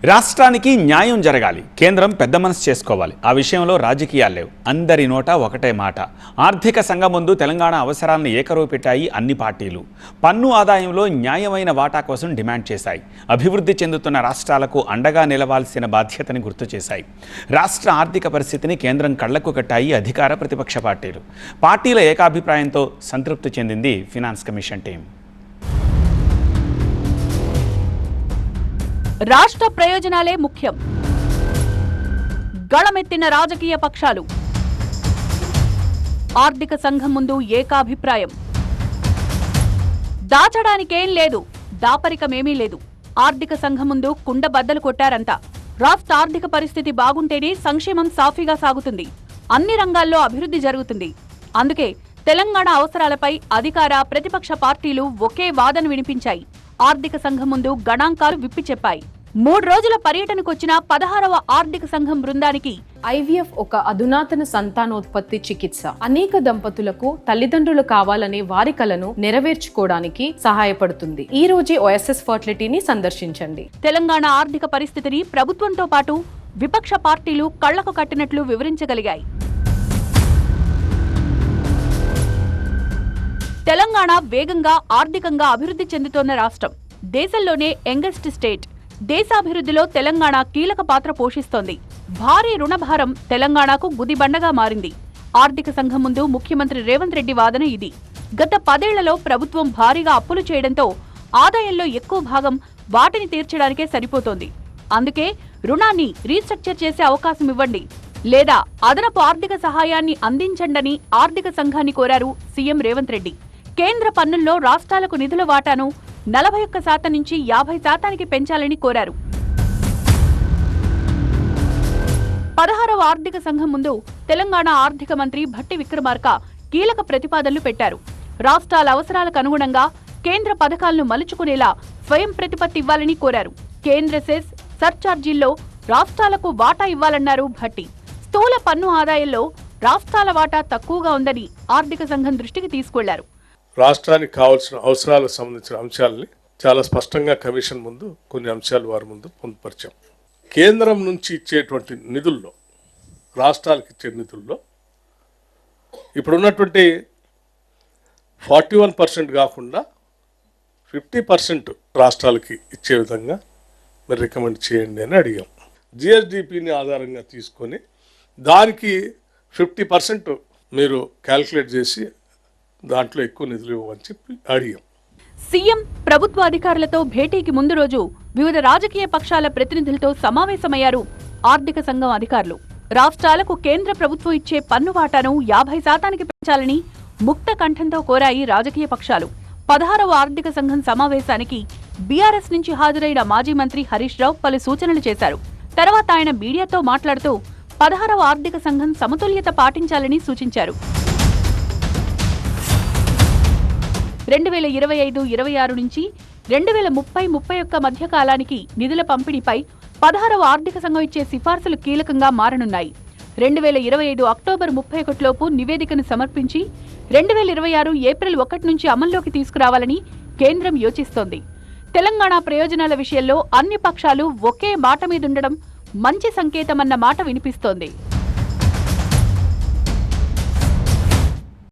రాష్ట్రానికి న్యాయం జరగాలి, కేంద్రం పెద్ద మనసు చేసుకోవాలి. ఆ విషయంలో రాజకీయాలు లేవు. అందరి నోట ఒకటే మాట. ఆర్థిక సంఘం ముందు తెలంగాణ అవసరాలను ఏకరువు పెట్టాయి అన్ని పార్టీలు. పన్ను ఆదాయంలో న్యాయమైన వాటా కోసం డిమాండ్ చేశాయి. అభివృద్ధి చెందుతున్న రాష్ట్రాలకు అండగా నిలవాల్సిన బాధ్యతని గుర్తు చేశాయి. రాష్ట్ర ఆర్థిక పరిస్థితిని కేంద్రం కళ్లకు కట్టాయి అధికార ప్రతిపక్ష పార్టీలు. పార్టీల ఏకాభిప్రాయంతో సంతృప్తి చెందింది ఫినాన్స్ కమిషన్ టీం. రాష్ట్ర ప్రయోజనాలే ముఖ్యం. గళమెత్తిన రాజకీయ పక్షాలు. ఆర్థిక సంఘం ముందు ఏకాభిప్రాయం. దాచడానికేం లేదు, దాపరికమేమీ లేదు. ఆర్థిక సంఘం ముందు కుండ బద్దలు కొట్టారంతా. రాష్ట్ర ఆర్థిక పరిస్థితి బాగుంటేనే సంక్షేమం సాఫీగా సాగుతుంది, అన్ని రంగాల్లో అభివృద్ధి జరుగుతుంది. అందుకే తెలంగాణ అవసరాలపై అధికార ప్రతిపక్ష పార్టీలు ఒకే వాదన వినిపించాయి. ఆర్థిక సంఘం ముందు గణాంకాలు విప్పి చెప్పాయి. 3 రోజుల పర్యటనకొచ్చిన 16వ ఆర్థిక సంఘం బృందానికి IVF ఒక అధునాతన సంతానోత్పత్తి చికిత్స. అనేక దంపతులకు తల్లిదండ్రులు కావాలనే వారి కలను నెరవేర్చుకోవడానికి సహాయపడుతుంది. ఈ రోజే OSS ఫర్టిలిటీని సందర్శించండి. తెలంగాణ ఆర్థిక పరిస్థితిని ప్రభుత్వంతో పాటు విపక్ష పార్టీలు కళ్లకు కట్టినట్లు వివరించగలిగాయి. తెలంగాణ వేగంగా ఆర్థికంగా అభివృద్ధి చెందుతోన్న రాష్ట్రం. దేశంలోనే యంగెస్ట్ స్టేట్. దేశాభివృద్ధిలో తెలంగాణ కీలక పాత్ర పోషిస్తోంది. భారీ రుణభారం తెలంగాణకు గుదిబండగా మారింది. ఆర్థిక సంఘం ముందు ముఖ్యమంత్రి రేవంత్ రెడ్డి వాదన ఇది. గత 10 ఏళ్లలో ప్రభుత్వం భారీగా అప్పులు చేయడంతో ఆదాయంలో ఎక్కువ భాగం వాటిని తీర్చడానికే సరిపోతోంది. అందుకే రుణాన్ని రీస్ట్రక్చర్ చేసే అవకాశం ఇవ్వండి, లేదా అదనపు ఆర్థిక సహాయాన్ని అందించండని ఆర్థిక సంఘాన్ని కోరారు సీఎం రేవంత్ రెడ్డి. కేంద్ర పన్నుల్లో రాష్ట్రాలకు నిధుల వాటాను 41% నుంచి 50% పెంచాలని కోరారు. 16వ ఆర్థిక సంఘం ముందు తెలంగాణ ఆర్థిక మంత్రి భట్టి విక్రమార్క కీలక ప్రతిపాదనలు పెట్టారు. రాష్ట్రాల అవసరాలకు అనుగుణంగా కేంద్ర పథకాలను మలుచుకునేలా స్వయం ప్రతిపత్తి ఇవ్వాలని కోరారు. కేంద్ర సెస్ సర్చార్జీల్లో రాష్ట్రాలకు వాటా ఇవ్వాలన్నారు భట్టి. స్థూల పన్ను ఆదాయంలో రాష్ట్రాల వాటా తక్కువగా ఉందని ఆర్థిక సంఘం దృష్టికి తీసుకెళ్లారు. రాష్ట్రానికి కావాల్సిన అవసరాలకు సంబంధించిన అంశాలని చాలా స్పష్టంగా కమిషన్ ముందు కొన్ని అంశాలు వారి ముందు పొందుపరిచాం. కేంద్రం నుంచి ఇచ్చేటువంటి నిధుల్లో, రాష్ట్రాలకు ఇచ్చే నిధుల్లో ఇప్పుడున్నటువంటి 41% కాకుండా 50% రాష్ట్రాలకి ఇచ్చే విధంగా మీరు రికమెండ్ చేయండి అని అడిగాం. GSDPని ఆధారంగా తీసుకొని దానికి 50% మీరు క్యాల్కులేట్ చేసి దాంట్లో ఎక్కువ నిధులు ఇవ్వమని చెప్పి అడిగాం. సీఎం ప్రభుత్వ అధికారులతో భేటీకి ముందు రోజు వివిధ రాజకీయ పక్షాల ప్రతినిధులతో సమావేశమయ్యారు ఆర్థిక సంఘం అధికారులు. రాష్ట్రాలకు కేంద్ర ప్రభుత్వం ఇచ్చే పన్ను వాటాను 50% పెంచాలని ముక్త కంఠంతో కోరాయి రాజకీయ పక్షాలు. 16వ ఆర్థిక సంఘం సమావేశానికి బీఆర్ఎస్ నుంచి హాజరైన మాజీ మంత్రి హరీష్ రావు పలు సూచనలు చేశారు. తర్వాత ఆయన మీడియాతో మాట్లాడుతూ 16వ ఆర్థిక సంఘం సమతుల్యత పాటించాలని సూచించారు. 2025-26 నుంచి 2030-31 మధ్య కాలానికి నిధుల పంపిణీపై 16వ ఆర్థిక సంఘం ఇచ్చే సిఫార్సులు కీలకంగా మారనున్నాయి. 2025 అక్టోబర్ 31 లోపు నివేదికను సమర్పించి 2026 ఏప్రిల్ 1 నుంచి అమల్లోకి తీసుకురావాలని కేంద్రం యోచిస్తోంది. తెలంగాణ ప్రయోజనాల విషయంలో అన్ని పక్షాలు ఒకే మాట మీదుండడం మంచి సంకేతమన్న మాట వినిపిస్తోంది.